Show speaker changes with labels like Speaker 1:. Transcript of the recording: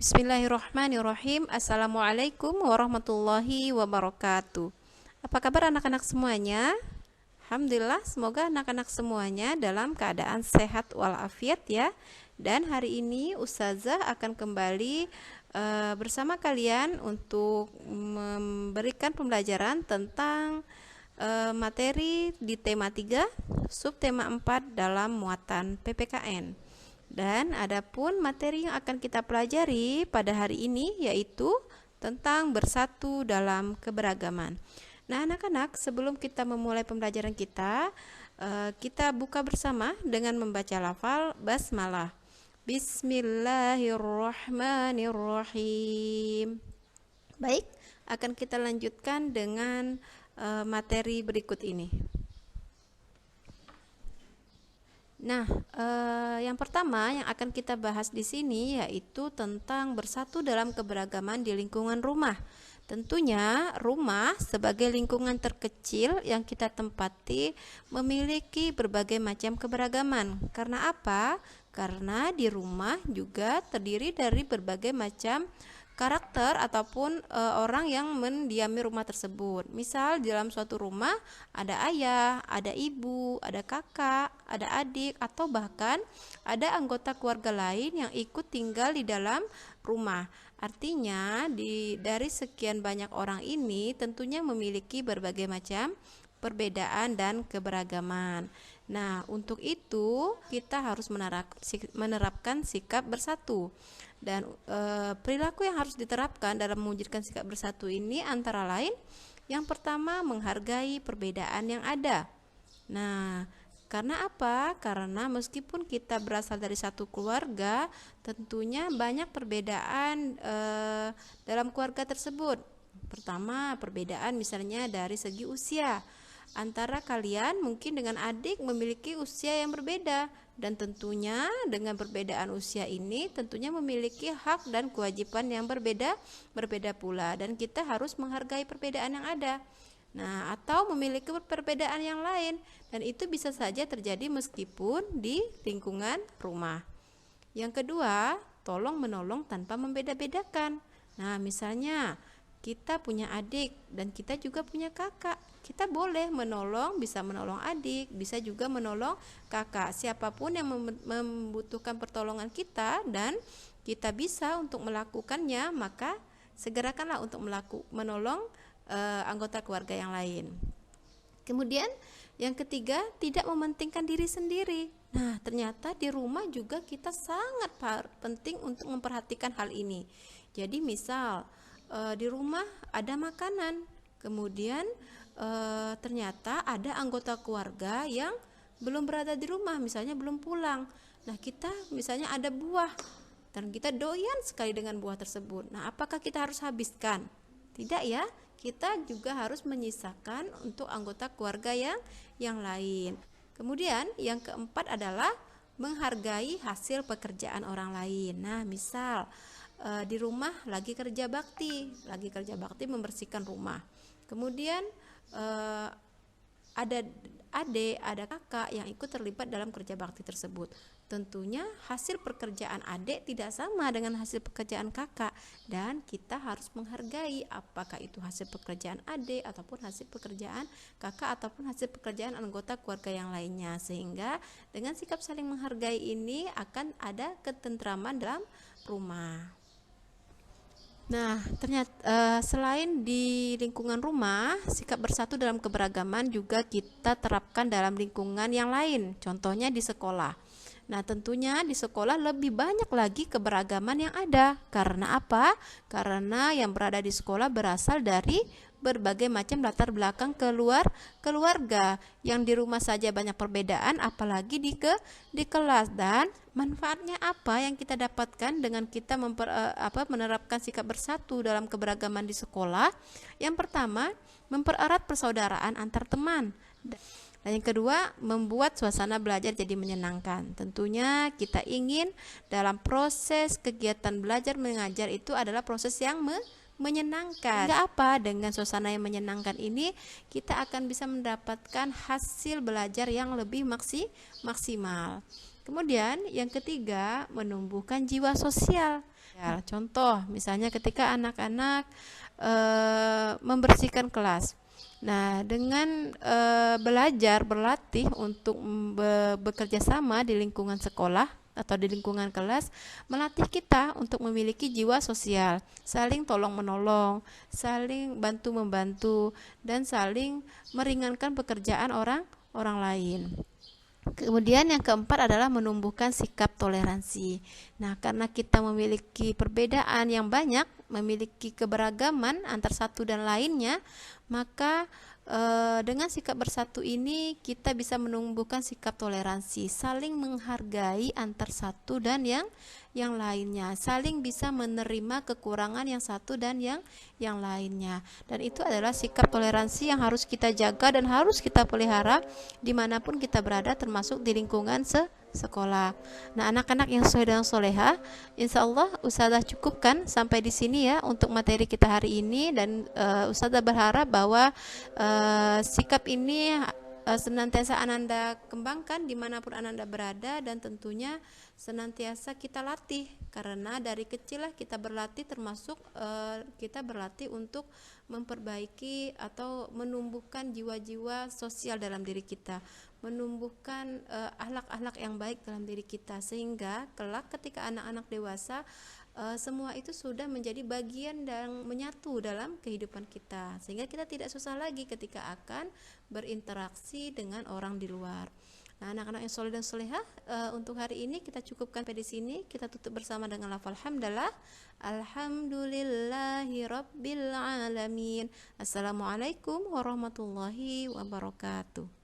Speaker 1: Bismillahirrahmanirrahim. Assalamualaikum warahmatullahi wabarakatuh. Apa kabar anak-anak semuanya? Alhamdulillah, semoga anak-anak semuanya dalam keadaan sehat walafiat ya. Dan hari ini Ustazah akan kembali bersama kalian untuk memberikan pembelajaran tentang materi di tema 3, subtema 4 dalam muatan PPKN. Dan adapun materi yang akan kita pelajari pada hari ini yaitu tentang bersatu dalam keberagaman. Nah, anak-anak, sebelum kita memulai pembelajaran kita, kita buka bersama dengan membaca lafal basmalah. Bismillahirrahmanirrahim. Baik, akan kita lanjutkan dengan materi berikut ini. Nah, yang pertama yang akan kita bahas di sini yaitu tentang bersatu dalam keberagaman di lingkungan rumah. Tentunya rumah sebagai lingkungan terkecil yang kita tempati memiliki berbagai macam keberagaman. Karena apa? Karena di rumah juga terdiri dari berbagai macam karakter ataupun orang yang mendiami rumah tersebut. Misal di dalam suatu rumah ada ayah, ada ibu, ada kakak, ada adik, atau bahkan ada anggota keluarga lain yang ikut tinggal di dalam rumah. Artinya dari sekian banyak orang ini tentunya memiliki berbagai macam perbedaan dan keberagaman. Nah, untuk itu kita harus menerapkan sikap bersatu. Dan perilaku yang harus diterapkan dalam mewujudkan sikap bersatu ini antara lain, yang pertama menghargai perbedaan yang ada. Nah, karena apa? Karena meskipun kita berasal dari satu keluarga, tentunya banyak perbedaan dalam keluarga tersebut. Pertama, perbedaan misalnya dari segi usia. Antara kalian mungkin dengan adik memiliki usia yang berbeda, dan tentunya dengan perbedaan usia ini tentunya memiliki hak dan kewajiban yang berbeda pula, dan kita harus menghargai perbedaan yang ada. Nah, atau memiliki perbedaan yang lain, dan itu bisa saja terjadi meskipun di lingkungan rumah. Yang kedua, tolong menolong tanpa membeda-bedakan. Nah, misalnya kita punya adik dan kita juga punya kakak. Kita boleh menolong, bisa menolong adik, bisa juga menolong kakak. Siapapun yang membutuhkan pertolongan kita dan kita bisa untuk melakukannya, maka segerakanlah untuk menolong anggota keluarga yang lain. Kemudian yang ketiga, tidak mementingkan diri sendiri. Nah, ternyata di rumah juga kita sangat penting untuk memperhatikan hal ini. Jadi misal di rumah ada makanan, kemudian ternyata ada anggota keluarga yang belum berada di rumah, misalnya belum pulang. Nah, kita misalnya ada buah dan kita doyan sekali dengan buah tersebut. Nah, apakah kita harus habiskan? Tidak ya, kita juga harus menyisakan untuk anggota keluarga yang lain. Kemudian yang keempat adalah menghargai hasil pekerjaan orang lain. Nah, misal di rumah lagi kerja bakti membersihkan rumah. Kemudian ada adik, ada kakak yang ikut terlibat dalam kerja bakti tersebut. Tentunya hasil pekerjaan adik tidak sama dengan hasil pekerjaan kakak, dan kita harus menghargai apakah itu hasil pekerjaan adik ataupun hasil pekerjaan kakak ataupun hasil pekerjaan anggota keluarga yang lainnya, sehingga dengan sikap saling menghargai ini akan ada ketentraman dalam rumah. Nah, ternyata selain di lingkungan rumah, sikap bersatu dalam keberagaman juga kita terapkan dalam lingkungan yang lain, contohnya di sekolah. Nah, tentunya di sekolah lebih banyak lagi keberagaman yang ada. Karena apa? Karena yang berada di sekolah berasal dari berbagai macam latar belakang keluarga. Yang di rumah saja banyak perbedaan, apalagi di kelas. Dan manfaatnya apa yang kita dapatkan dengan kita menerapkan sikap bersatu dalam keberagaman di sekolah? Yang pertama, mempererat persaudaraan antar teman. Dan yang kedua, membuat suasana belajar jadi menyenangkan. Tentunya kita ingin dalam proses kegiatan belajar mengajar itu adalah proses yang menyenangkan. Sehingga apa? Dengan suasana yang menyenangkan ini kita akan bisa mendapatkan hasil belajar yang lebih maksimal. Kemudian yang ketiga, menumbuhkan jiwa sosial. Ya, contoh misalnya ketika anak-anak membersihkan kelas. Nah, dengan belajar berlatih untuk bekerja sama di lingkungan sekolah atau di lingkungan kelas, melatih kita untuk memiliki jiwa sosial, saling tolong menolong, saling bantu membantu, dan saling meringankan pekerjaan orang lain. Kemudian yang keempat adalah menumbuhkan sikap toleransi. Nah, karena kita memiliki perbedaan yang banyak, memiliki keberagaman antar satu dan lainnya, maka dengan sikap bersatu ini kita bisa menumbuhkan sikap toleransi, saling menghargai antar satu dan yang lainnya, saling bisa menerima kekurangan yang satu dan yang lainnya. Dan itu adalah sikap toleransi yang harus kita jaga dan harus kita pelihara dimanapun kita berada, termasuk di lingkungan sekolah. Nah, anak-anak yang soleh dan soleha, insya Allah Ustazah cukupkan sampai di sini ya untuk materi kita hari ini, dan Ustazah berharap bahwa sikap ini senantiasa Ananda kembangkan dimanapun Ananda berada, dan tentunya senantiasa kita latih, karena dari kecil lah kita berlatih, termasuk kita berlatih untuk memperbaiki atau menumbuhkan jiwa-jiwa sosial dalam diri kita, menumbuhkan akhlak-akhlak yang baik dalam diri kita, sehingga kelak ketika anak-anak dewasa semua itu sudah menjadi bagian dan menyatu dalam kehidupan kita, sehingga kita tidak susah lagi ketika akan berinteraksi dengan orang di luar. Nah, anak-anak yang soleh dan solehah, untuk hari ini kita cukupkan pada sini. Kita tutup bersama dengan lafal hamdalah. Alhamdulillahi rabbil alamin. Assalamualaikum warahmatullahi wabarakatuh.